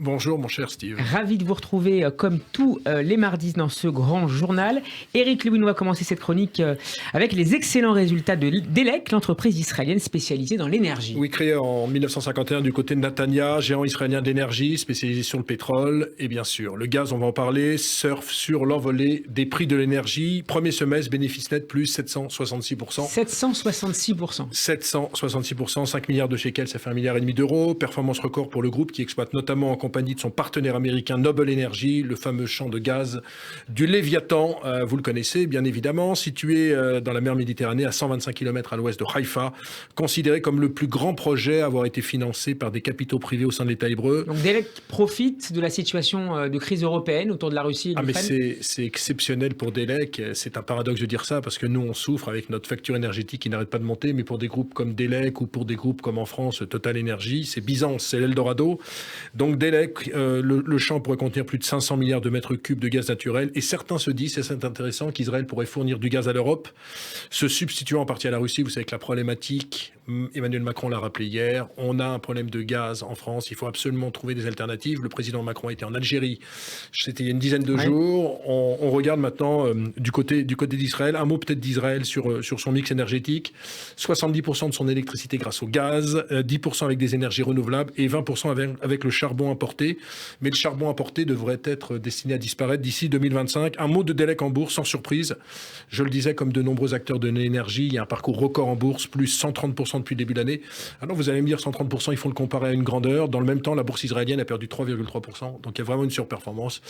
Bonjour mon cher Steve. Ravi de vous retrouver comme tous les mardis dans ce grand journal. Éric Lewin va commencer cette chronique avec les excellents résultats de Delek, l'entreprise israélienne spécialisée dans l'énergie. Oui, créée en 1951 du côté de Netanya, géant israélien d'énergie spécialisé sur le pétrole. Et bien sûr, le gaz, on va en parler, surfe sur l'envolée des prix de l'énergie. Premier semestre, bénéfice net plus 766%. 766%. 766%, 5 milliards de shekels, ça fait 1,5 milliard d'euros. Performance record pour le groupe qui exploite notamment en compagnie de son partenaire américain Noble Energy, le fameux champ de gaz du Léviathan. Vous le connaissez bien évidemment, situé dans la mer Méditerranée à 125 km à l'ouest de Haïfa, considéré comme le plus grand projet à avoir été financé par des capitaux privés au sein de l'État hébreu. Donc Delek profite de la situation de crise européenne autour de la Russie et de l'Ukraine. Mais c'est exceptionnel pour Delek. C'est un paradoxe de dire ça parce que nous on souffre avec notre facture énergétique qui n'arrête pas de monter, mais pour des groupes comme Delek ou pour des groupes comme en France Total Energy, c'est Byzance, c'est l'Eldorado. Donc Delek, le champ pourrait contenir plus de 500 milliards de mètres cubes de gaz naturel et certains se disent, et c'est intéressant, qu'Israël pourrait fournir du gaz à l'Europe, se substituant en partie à la Russie. Vous savez que la problématique, Emmanuel Macron l'a rappelé hier, on a un problème de gaz en France, il faut absolument trouver des alternatives. Le président Macron était en Algérie, c'était il y a une dizaine de jours. On regarde maintenant du côté d'Israël, un mot peut-être d'Israël sur son mix énergétique, 70% de son électricité grâce au gaz, 10% avec des énergies renouvelables et 20% avec le charbon importé. Mais le charbon importé devrait être destiné à disparaître d'ici 2025. Un mot de Delek en bourse, sans surprise. Je le disais, comme de nombreux acteurs de l'énergie, il y a un parcours record en bourse, plus 130% depuis le début de l'année. Alors vous allez me dire 130%, il faut le comparer à une grandeur. Dans le même temps, la bourse israélienne a perdu 3,3%. Donc il y a vraiment une surperformance.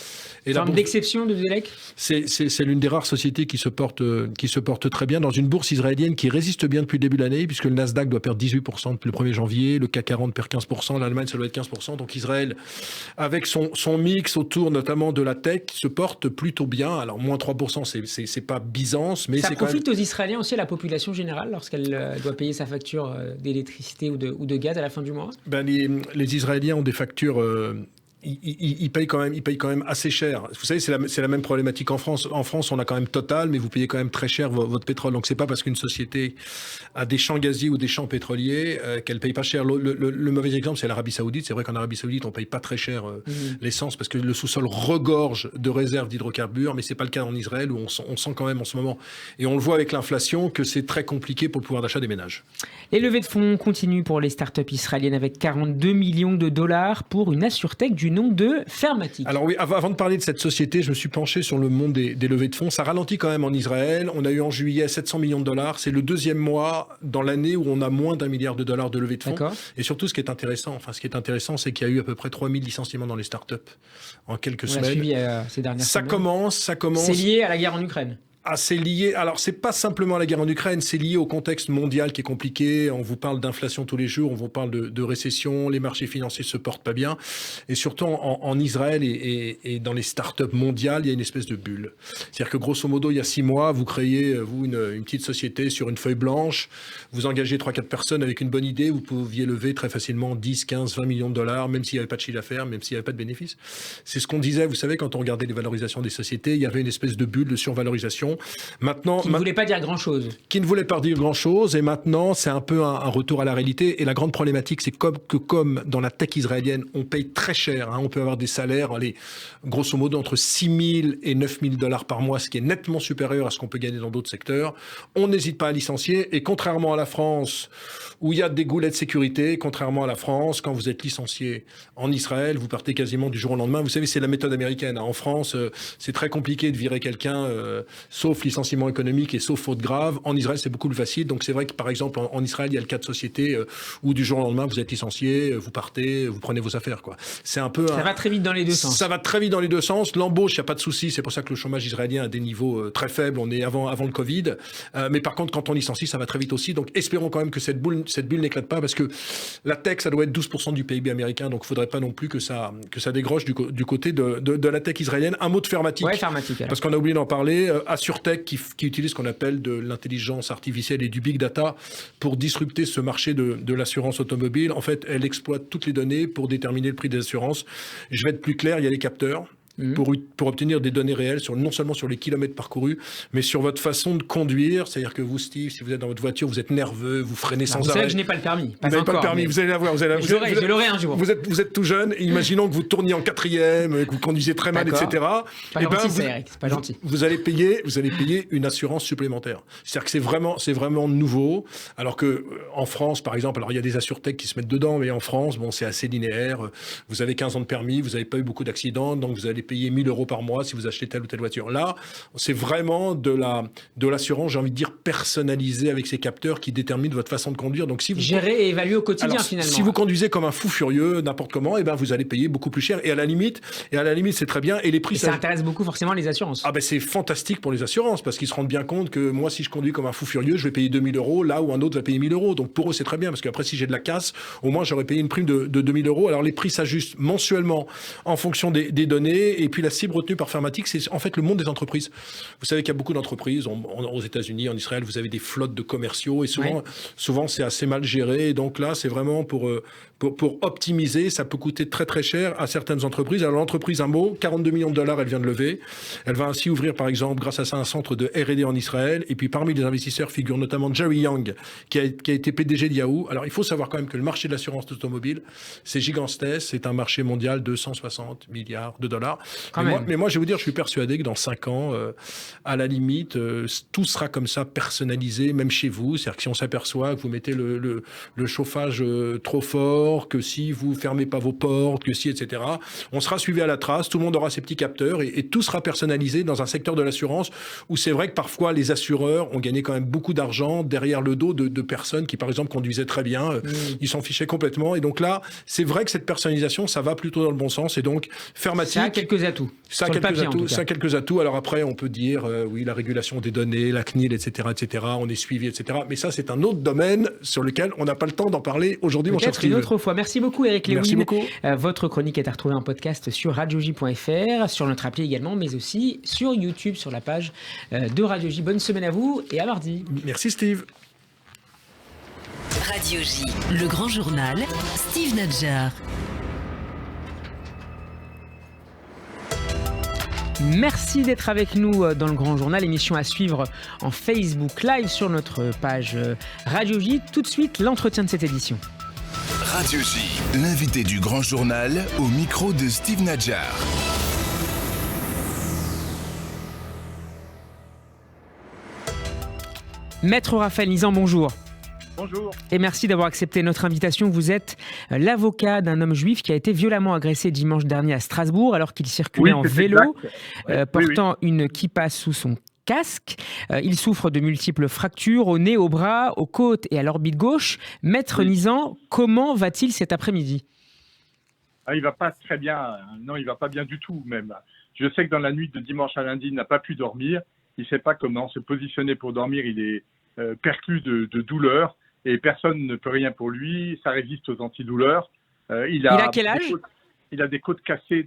Et forme d'exception de Delek ? C'est l'une des rares sociétés qui se porte très bien dans une bourse israélienne qui résiste bien depuis le début de l'année, puisque le Nasdaq doit perdre 18% depuis le 1er janvier, le CAC 40 perd 15%, l'Allemagne ça doit être 15%. Donc Israël, avec son mix autour notamment de la tech, se porte plutôt bien. Alors moins 3%, c'est pas Byzance, mais ça c'est profite quand même... aux Israéliens aussi, à la population générale, lorsqu'elle doit payer sa facture d'électricité ou de gaz à la fin du mois. Les Israéliens ont des factures... Ils payent quand même assez cher. Vous savez, c'est la même problématique en France. En France, on a quand même Total, mais vous payez quand même très cher votre pétrole. Donc c'est pas parce qu'une société a des champs gaziers ou des champs pétroliers qu'elle paye pas cher. Le mauvais exemple, c'est l'Arabie Saoudite. C'est vrai qu'en Arabie Saoudite, on paye pas très cher l'essence parce que le sous-sol regorge de réserves d'hydrocarbures, mais c'est pas le cas en Israël où on sent quand même en ce moment, et on le voit avec l'inflation, que c'est très compliqué pour le pouvoir d'achat des ménages. Les levées de fonds continuent pour les startups israéliennes avec 42 millions de dollars pour une assurtech du nom de Fermatic. Alors oui, avant de parler de cette société, je me suis penché sur le monde des levées de fonds. Ça ralentit quand même en Israël. On a eu en juillet 700 millions de dollars. C'est le deuxième mois dans l'année où on a moins d'1 milliard de dollars de levées de fonds. D'accord. Et surtout, ce qui est intéressant, c'est qu'il y a eu à peu près 3000 licenciements dans les startups en quelques semaines. On l'a suivi ces dernières semaines. Ça commence. C'est lié à la guerre en Ukraine. C'est lié. Alors, c'est pas simplement à la guerre en Ukraine, c'est lié au contexte mondial qui est compliqué. On vous parle d'inflation tous les jours, on vous parle de récession, les marchés financiers se portent pas bien. Et surtout, en Israël et dans les startups mondiales, il y a une espèce de bulle. C'est-à-dire que grosso modo, il y a 6 mois, vous créez, une petite société sur une feuille blanche, vous engagez 3-4 personnes avec une bonne idée, vous pouviez lever très facilement 10, 15, 20 millions de dollars, même s'il n'y avait pas de chiffre d'affaires, même s'il n'y avait pas de bénéfices. C'est ce qu'on disait, vous savez, quand on regardait les valorisations des sociétés, il y avait une espèce de bulle de survalorisation. Maintenant, qui ne voulait pas dire grand-chose. Qui ne voulait pas dire grand-chose. Et maintenant, c'est un peu un retour à la réalité. Et la grande problématique, c'est comme dans la tech israélienne, on paye très cher. On peut avoir des salaires, grosso modo, entre 6 000 et 9 000 dollars par mois, ce qui est nettement supérieur à ce qu'on peut gagner dans d'autres secteurs. On n'hésite pas à licencier. Et contrairement à la France, où il y a des goulets de sécurité, contrairement à la France, quand vous êtes licencié en Israël, vous partez quasiment du jour au lendemain. Vous savez, c'est la méthode américaine. En France, c'est très compliqué de virer quelqu'un, sauf licenciement économique et sauf faute grave. En Israël, c'est beaucoup plus facile. Donc, c'est vrai que, par exemple, en Israël, il y a le cas de société où du jour au lendemain, vous êtes licencié, vous partez, vous prenez vos affaires, quoi. C'est un peu... Ça va très vite dans les deux sens. Ça va très vite dans les deux sens. L'embauche, il n'y a pas de souci. C'est pour ça que le chômage israélien a des niveaux très faibles. On est avant le Covid. Mais par contre, quand on licencie, ça va très vite aussi. Donc, espérons quand même que cette bulle n'éclate pas parce que la tech, ça doit être 12% du PIB américain. Donc, il ne faudrait pas non plus que ça dégroche du côté de la tech israélienne. Un mot de Fermatic. Ouais, Fermatic. Alors. Parce qu'on a oublié d'en parler. AssureTech qui utilise ce qu'on appelle de l'intelligence artificielle et du big data pour disrupter ce marché de l'assurance automobile. En fait, elle exploite toutes les données pour déterminer le prix des assurances. Je vais être plus clair, il y a les capteurs. pour obtenir des données réelles non seulement sur les kilomètres parcourus, mais sur votre façon de conduire. C'est-à-dire que vous, Steve, si vous êtes dans votre voiture, vous êtes nerveux, vous freinez sans arrêt. Vous savez que je n'ai pas le permis. Vous n'avez pas le permis, vous allez l'avoir. Je l'aurai un jour. Vous êtes tout jeune, et imaginons que vous tourniez en 4e, que vous conduisez très mal, etc. Pas gentil, ça, Eric, c'est pas gentil. Vous allez payer une assurance supplémentaire. C'est-à-dire que c'est vraiment nouveau. Alors que en France, par exemple, alors il y a des assurtech qui se mettent dedans, mais en France, bon, c'est assez linéaire. Vous avez 15 ans de permis, vous n'avez pas eu beaucoup d'accidents, donc vous allez payer 1 000 € par mois si vous achetez telle ou telle voiture. Là, c'est vraiment de l'assurance, j'ai envie de dire, personnalisée avec ces capteurs qui déterminent votre façon de conduire. Donc, si vous gérer et évaluer au quotidien, finalement. Si vous conduisez comme un fou furieux, n'importe comment, eh ben, vous allez payer beaucoup plus cher. Et à la limite, c'est très bien. Et les prix, ça intéresse beaucoup forcément les assurances. Ah ben, c'est fantastique pour les assurances parce qu'ils se rendent bien compte que moi, si je conduis comme un fou furieux, je vais payer 2 000 € là où un autre va payer 1 000 €. Donc pour eux, c'est très bien parce qu'après, si j'ai de la casse, au moins, j'aurais payé une prime de 2 000 €. Alors les prix s'ajustent mensuellement en fonction des données. Et puis la cible retenue par Fermatic, c'est en fait le monde des entreprises. Vous savez qu'il y a beaucoup d'entreprises aux États-Unis, en Israël, vous avez des flottes de commerciaux et souvent c'est assez mal géré. Et donc là, c'est vraiment pour optimiser. Ça peut coûter très très cher à certaines entreprises. Alors l'entreprise, un mot, 42 millions de dollars, elle vient de lever. Elle va ainsi ouvrir, par exemple, grâce à ça, un centre de R&D en Israël. Et puis parmi les investisseurs figure notamment Jerry Yang, qui a été PDG de Yahoo. Alors il faut savoir quand même que le marché de l'assurance automobile, c'est gigantesque. C'est un marché mondial de 160 milliards de dollars. Mais moi, je vais vous dire, je suis persuadé que dans 5 ans, à la limite, tout sera comme ça, personnalisé, même chez vous. C'est-à-dire que si on s'aperçoit que vous mettez le chauffage trop fort, que si vous fermez pas vos portes, que si, etc., on sera suivi à la trace, tout le monde aura ses petits capteurs et tout sera personnalisé dans un secteur de l'assurance où c'est vrai que parfois les assureurs ont gagné quand même beaucoup d'argent derrière le dos de personnes qui, par exemple, conduisaient très bien. Ils s'en fichaient complètement. Et donc là, c'est vrai que cette personnalisation, ça va plutôt dans le bon sens. Et donc, Fermatic... Ça a quelques atouts. Ça a quelques atouts. Alors après, on peut dire, oui, la régulation des données, la CNIL, etc., on est suivi, etc. Mais ça, c'est un autre domaine sur lequel on n'a pas le temps d'en parler aujourd'hui, mon cher Steve. Une autre fois. Merci beaucoup, Eric Lewin. Merci beaucoup. Votre chronique est à retrouver en podcast sur radioj.fr, sur notre appli également, mais aussi sur YouTube, sur la page de Radio J. Bonne semaine à vous et à mardi. Merci, Steve. Radio J, le grand journal, Steve Nadjar. Merci d'être avec nous dans le Grand Journal, émission à suivre en Facebook Live sur notre page Radio J. Tout de suite, l'entretien de cette édition. Radio J, l'invité du Grand Journal au micro de Steve Nadjar. Maître Raphaël Nizan, bonjour. Bonjour. Et merci d'avoir accepté notre invitation. Vous êtes l'avocat d'un homme juif qui a été violemment agressé dimanche dernier à Strasbourg alors qu'il circulait en vélo, portant une kippa sous son casque. Il souffre de multiples fractures au nez, au bras, aux côtes et à l'orbite gauche. Maître Nizan, comment va-t-il cet après-midi ? Il ne va pas très bien. Non, il ne va pas bien du tout même. Je sais que dans la nuit de dimanche à lundi, il n'a pas pu dormir. Il ne sait pas comment se positionner pour dormir. Il est perclus de douleur et personne ne peut rien pour lui. Ça résiste aux antidouleurs. Il a quel âge ? Il a des côtes cassées